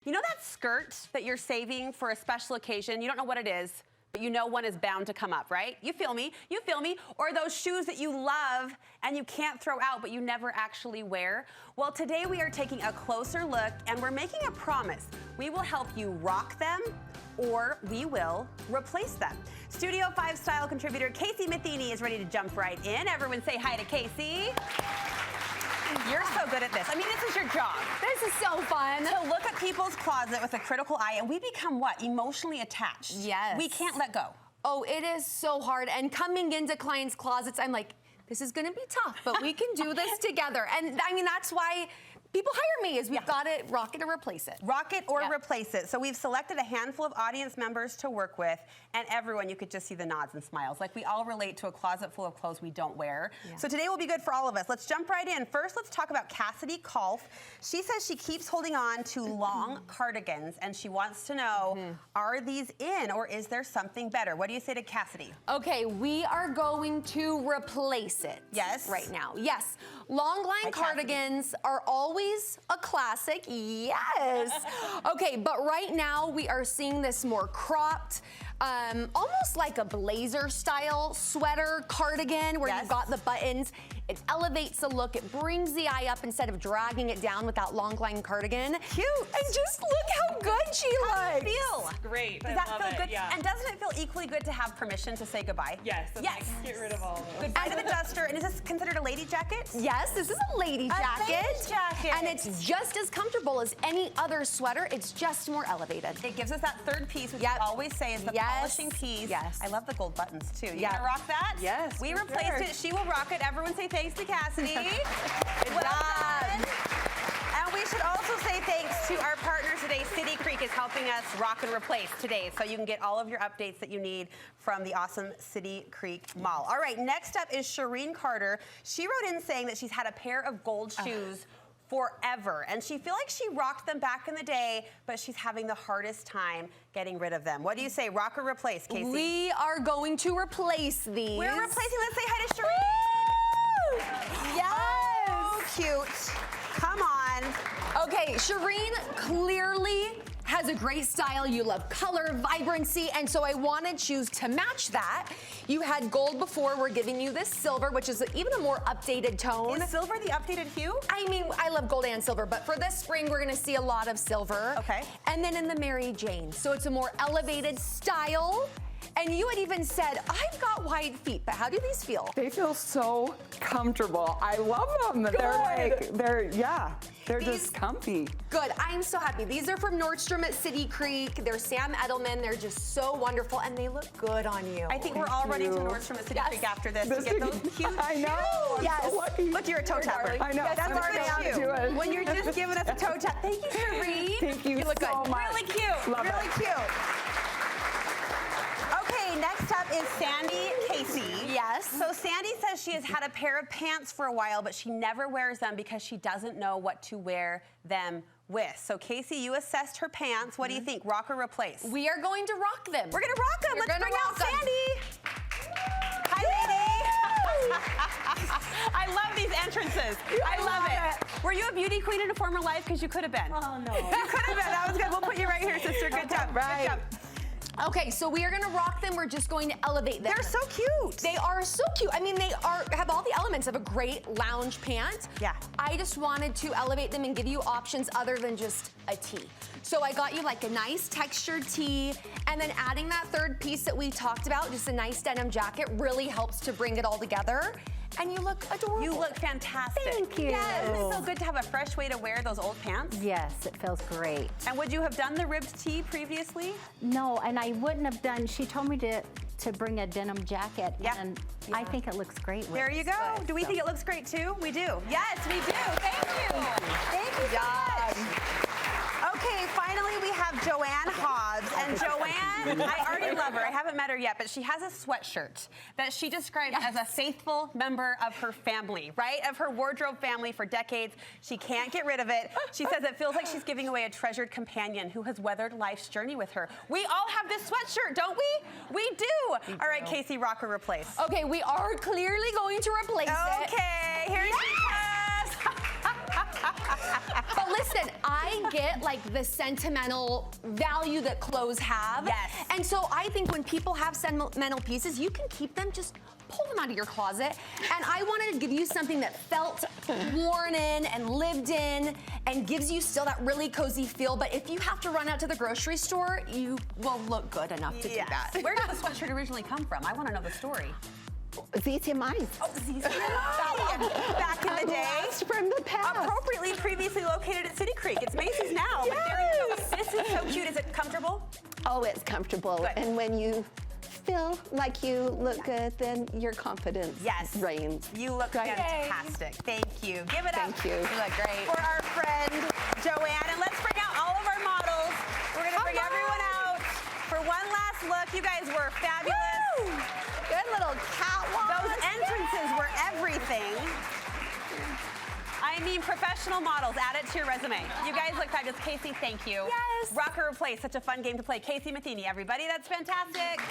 You know that skirt that you're saving for a special occasion? You don't know what it is, but you know one is bound to come up, right? You feel me? You feel me? Or those shoes that you love and you can't throw out, but you never actually wear? Well, today we are taking a closer look and we're making a promise. We will help you rock them or we will replace them. Studio 5 style contributor Casey Matheny is ready to jump right in. Everyone say hi to Casey. You're so good at this. I mean, this is your job. This is so fun. To look at people's closet with a critical eye, and we become what? Emotionally attached. Yes. We can't let go. Oh, it is so hard. And coming into clients' closets, I'm like, this is gonna be tough, but we can do this together. And I mean, that's why people hire me, is we've got to rock it or replace it. Rock it or replace it. So we've selected a handful of audience members to work with, and everyone, you could just see the nods and smiles. Like, we all relate to a closet full of clothes we don't wear. Yeah. So today will be good for all of us. Let's jump right in. First, let's talk about Cassidy Kolf. She says she keeps holding on to long cardigans, and she wants to know, are these in, or is there something better? What do you say to Cassidy? Okay, we are going to replace it. Yes. Right now. Yes. Long line cardigans are always a classic. Yes. Okay, but right now we are seeing this more cropped, almost like a blazer style sweater cardigan where you've got the buttons. It elevates the look. It brings the eye up instead of dragging it down with that long line cardigan. Cute. And just look how good she looks. How does it feel? Great. Does that feel good? Yeah. And doesn't it feel equally good to have permission to say goodbye? Yes. Yes. Get rid of all of those. Goodbye to the duster. And is this considered a lady jacket? Yes, this is a lady jacket. A lady jacket. And it's just as comfortable as any other sweater. It's just more elevated. It gives us that third piece, which we always say is the polishing piece. Yes. I love the gold buttons, too. You gonna rock that? Yes. We replaced it. She will rock it. Everyone say thanks to Cassidy. Good job. Done. And we should also say thanks to our partner today. City Creek is helping us rock and replace today, so you can get all of your updates that you need from the awesome City Creek Mall. All right, next up is Shireen Carter. She wrote in saying that she's had a pair of gold shoes forever, and she feels like she rocked them back in the day, but she's having the hardest time getting rid of them. What do you say, rock or replace, Casey? We are going to replace these. We're replacing. Let's say hi to Shireen. Yes. Oh, cute. Come on. Okay, Shireen clearly has a great style. You love color, vibrancy, and so I wanted shoes to match that. You had gold before. We're giving you this silver, which is even a more updated tone. Is silver the updated hue? I mean, I love gold and silver, but for this spring, we're gonna see a lot of silver. Okay. And then in the Mary Jane. So it's a more elevated style. And you had even said, I've got wide feet, but how do these feel? They feel so comfortable. I love them. Good. They're just comfy. Good, I'm so happy. These are from Nordstrom at City Creek. They're Sam Edelman. They're just so wonderful, and they look good on you. I think we're all running to Nordstrom at City Creek after this to get those cute I know. shoes. I'm so lucky. Look, you're a toe tapper. I know. That's I'm our proud issue. to it. When you're just giving us a toe tap. Thank you, Shireen. Thank you look so good. much. Really cute. Love really it. cute. Okay, next up is Sandy Casey. Yes. So Sandy says she has had a pair of pants for a while, but she never wears them because she doesn't know what to wear them with. So Casey, you assessed her pants. What do you think, rock or replace? We are going to rock them. We're gonna rock them. We're Let's gonna bring out rock 'em. Sandy. Hi, lady. I love these entrances. I love it. Were you a beauty queen in a former life? Because you could have been. Oh, no. You could have been. That was good. We'll put you right here, sister. Good job. right. Good job. Okay, so we are gonna rock them. We're just going to elevate them. They're so cute. They are so cute. I mean, they have all the elements of a great lounge pant. Yeah. I just wanted to elevate them and give you options other than just a tee. So I got you like a nice textured tee, and then adding that third piece that we talked about, just a nice denim jacket, really helps to bring it all together. And you look adorable. You look fantastic. Thank you. Yes. Isn't it so good to have a fresh way to wear those old pants? Yes, it feels great. And would you have done the ribbed tee previously? No, and I wouldn't have done, she told me to bring a denim jacket, Yeah. and I think it looks great with There you go. Do we think it looks great too? We do. Yes, we do. Thank you. Thank you so much. Okay, finally we have Joanne Hobbs. And Joanne, I already love her. I haven't met her yet, but she has a sweatshirt that she describes as a faithful member of her family, right? Of her wardrobe family for decades. She can't get rid of it. She says it feels like she's giving away a treasured companion who has weathered life's journey with her. We all have this sweatshirt, don't we? We do. All right, Casey, rock or replace? Okay, we are clearly going to replace it. Okay, here she is. But listen, I get like the sentimental value that clothes have. Yes. And so I think when people have sentimental pieces, you can keep them, just pull them out of your closet. And I wanted to give you something that felt worn in and lived in and gives you still that really cozy feel. But if you have to run out to the grocery store, you will look good enough to do that. Where did the sweatshirt originally come from? I want to know the story. ZT Mice. Oh, back in the day. Blast from the past. Appropriately previously located at City Creek. It's Macy's now, but there you go. This is so cute. Is it comfortable? Oh, it's comfortable. Good. And when you feel like you look good, then your confidence reigns. You look fantastic. Thank you. Give it up. Thank you. You look great. For our friend Joanne. And let's bring out all of our models. We're going to bring everyone out for one last look. You guys were fabulous. Woo! Good little catwalk. Those entrances were everything. I mean, professional models. Add it to your resume. You guys look fabulous. Casey, thank you. Yes. Rock or Replace, such a fun game to play. Casey Matheny, everybody. That's fantastic.